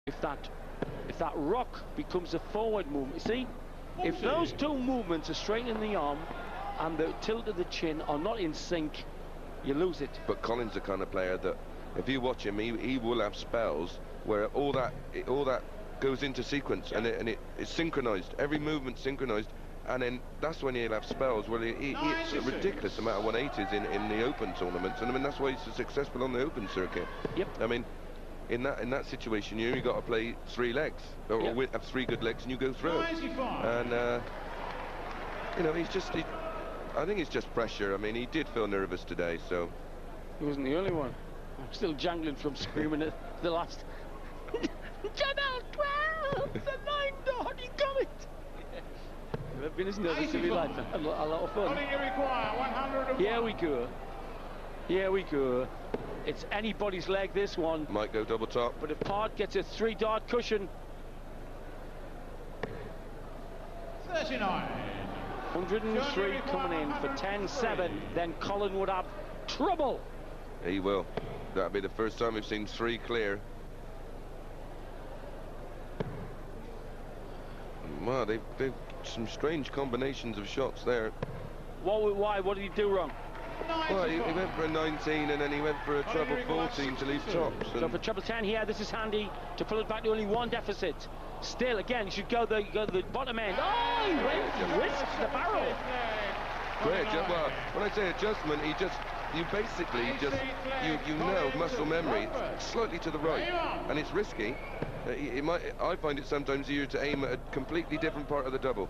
if that rock becomes a forward movement. You see, if those two movements are straight in the arm and the tilt of the chin are not in sync, you lose it. But Colin's the kind of player that, if you watch him, he will have spells where all that goes into sequence, and it's synchronized. Every movement's synchronized, and then that's when he'll have spells where he hits a ridiculous amount of 180s in the Open tournaments, and I mean that's why he's so successful on the Open circuit. Yep. I mean, in that situation, you got to play 3 legs, or have 3 good legs, and you go through. And you know, I think it's just pressure. I mean, he did feel nervous today, so. He wasn't the only one. I'm still jangling from screaming at the last. Channel 12, the 9 dot, he got it. I've been as nervous as we like. A lot of fun. Here we go. Here we go. It's anybody's leg, this one. Might go double top. But if Part gets a 3-dart cushion. 39. 103 coming in for 10-7. Then Colin would have trouble. He will. That'll be the first time we've seen 3 clear. Wow, they've some strange combinations of shots there. Why? What did he do wrong? Well, he went for a 19 and then he went for a treble 14 to leave tops. So for treble 10 here, this is handy to pull it back to only 1 deficit. Still, again, you should go the bottom end. Oh, he risked the barrel. Great, well, when I say adjustment, you basically you know muscle memory, slightly to the right, and it's risky. I find it sometimes easier to aim at a completely different part of the double.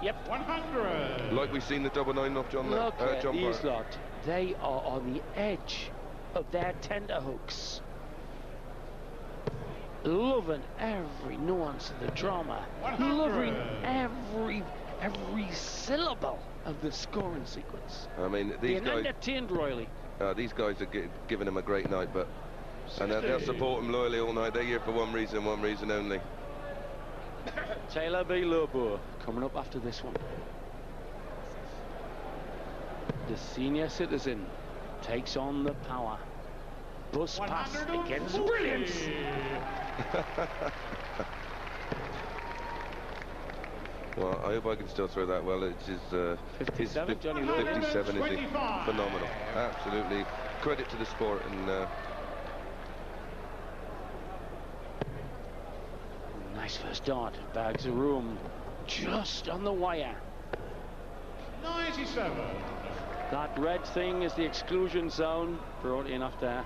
Yep. 100. Like we've seen the double 9 off John. Look at John these Park. lot. They are on the edge of their tender hooks. Loving every nuance of the drama. 100. Loving every syllable of the scoring sequence. I mean, these guys entertained royally. These guys are giving him a great night, but and they'll support him loyally all night. They're here for one reason only. Taylor B. Lobo coming up after this one. The senior citizen takes on the power. Bus pass against brilliance. Well, I hope I can still throw that well. It's his 57, Johnny Lloyd. 57 is phenomenal. Absolutely. Credit to the sport. And nice first dart. Bags of room. Just on the wire. 97. That red thing is the exclusion zone. Brought in after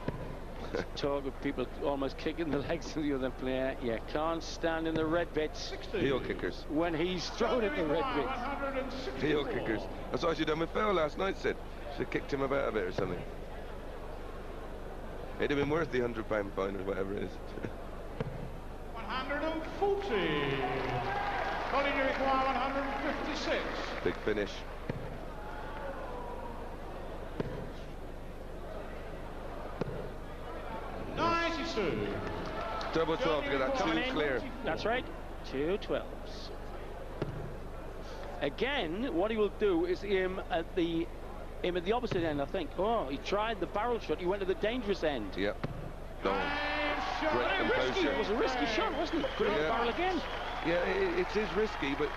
talk of people almost kicking the legs of the other player. You can't stand in the red bits. 60. heel kickers. When he's thrown at the red bits. Heel kickers. That's what I should have done with Phil last night, Sid. Should have kicked him about a bit or something. It'd have been worth the £100 fine or whatever it is. 140. Colin, you require 156. Big finish. Double 12 to get that 2 clear. That's right, 2 12s. Again, what he will do is aim at the opposite end, I think. Oh, he tried the barrel shot. He went to the dangerous end. Yep. Great composure. It was a risky shot, wasn't it? Put it in the barrel again. Yeah, it is risky, but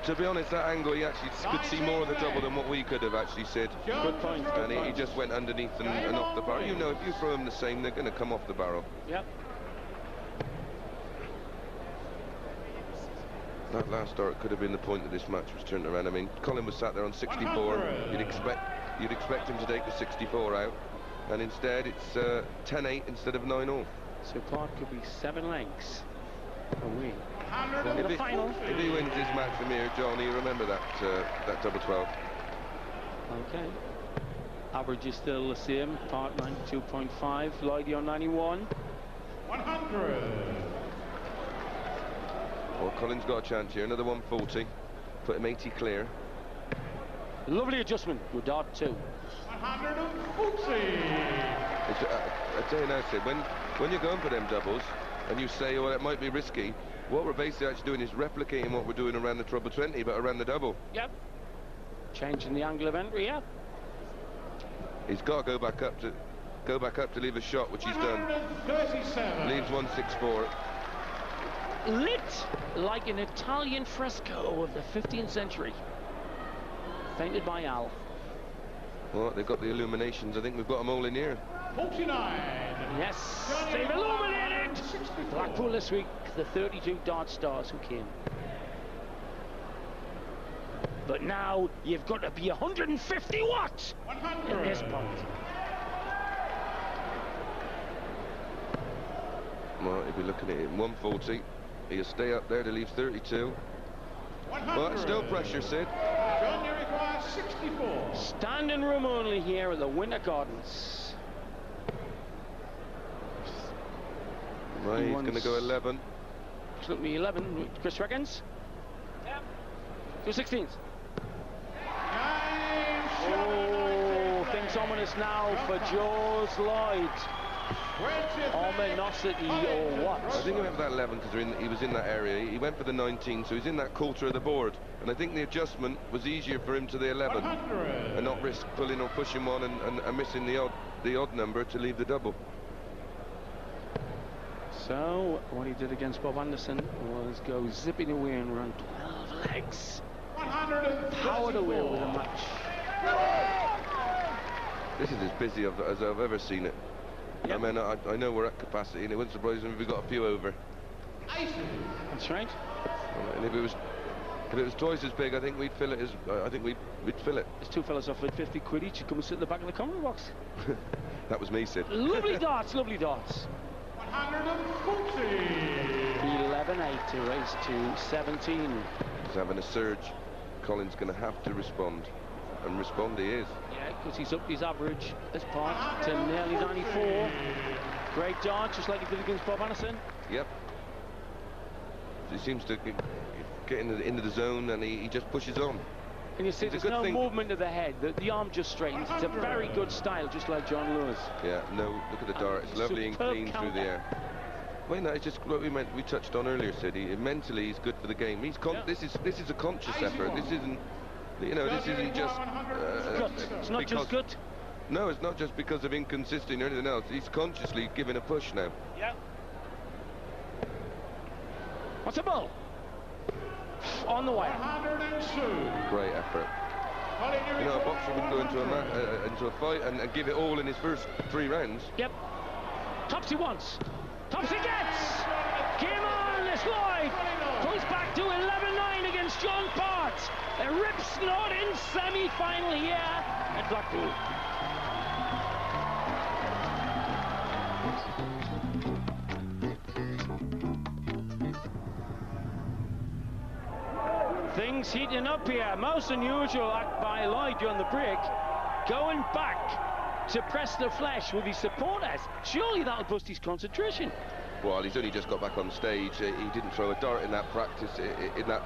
to be honest, that angle, he actually could see more of the double than what we could have actually said. Good point. And he just went underneath and off the barrel. You know, if you throw them the same, they're going to come off the barrel. Yep. That last start could have been the point that this match was turned around. I mean, Colin was sat there on 64. You'd expect him to take the 64 out, and instead it's 10-8 instead of 9-all. So Park could be 7 lengths away. If he wins this match from here, John, you remember that double 12. Okay. Average is still the same. Park 92.5. Lloyd on 91. 100. Well, Colin's got a chance here. Another 140. Put him 80 clear. Lovely adjustment. Good dart 2. 140. I tell you now, Sid, when you're going for them doubles and you say, well, it might be risky, what we're basically actually doing is replicating what we're doing around the treble 20, but around the double. Yep. Changing the angle of entry, yeah. He's got to go back up to go back up to leave a shot, which he's done. 137. Leaves 164. Lit like an Italian fresco of the 15th century. Painted by Al. Well, they've got the illuminations. I think we've got them all in here. 49. Yes, they've illuminated Blackpool this week, the 32 Dart Stars who came. But now you've got to be 150 watts 100. at this point. Well, if you're looking at it, 140. He'll stay up there to leave 32. 100. But still pressure, Sid. John, you require 64. Standing room only here at the Winter Gardens. Right, he's going to go 11. It's looking me 11. Chris reckons? Yeah. 2 16s. Oh, things ominous now for Jaws Lloyd. Ominosity or what? I think he went for that 11 because he was in that area. He went for the 19, so he's in that quarter of the board. And I think the adjustment was easier for him to the 11 100. and not risk pulling or pushing one and missing the odd number to leave the double. So what he did against Bob Anderson was go zipping away and run 12 legs. 134. Powered away with a match. This is as busy as I've ever seen it. Yep. I mean, I know we're at capacity, and it wouldn't surprise me if we got a few over. 80. That's right. And if it was twice as big, I think we'd fill it. We'd fill it. There's two fellas offered 50 quid each to come and sit in the back of the commentary box. That was me, Sid. Lovely darts, lovely darts. 140. 11-8 to race to 17. He's having a surge. Colin's going to have to respond, and respond he is. Yeah, because he's up his average this part to nearly 94. Great dart, just like he did against Bob Anderson. Yep. He seems to get into the zone, and he just pushes on. And you see, It's a there's good no thing. movement of the head. The arm just straightens. It's a very good style, just like John Lewis. Yeah, no, look at the dart. It's lovely and Superb clean through the counter. air. Well, no, it's just what we touched on earlier, Sid. Mentally, he's good for the game. Yeah. This is a conscious effort. This isn't, this isn't just. Gut. It's not just gut. No, it's not just because of inconsistency or anything else. He's consciously giving a push now. Yeah. What's the ball? On the wire. 102. Great effort. You know, a boxer wouldn't go into a fight and give it all in his first 3 rounds. Yep. Tops he wants. Tops he gets. Game on, this Lloyd. Goes back to 11-9 against John Part. A rip snort in semi-final here at Blackpool. Things heating up here. Most unusual act by Lloyd during the break. Going back to press the flesh with his supporters. Surely that'll bust his concentration. Well, he's only just got back on stage. He didn't throw a dart in that practice, in that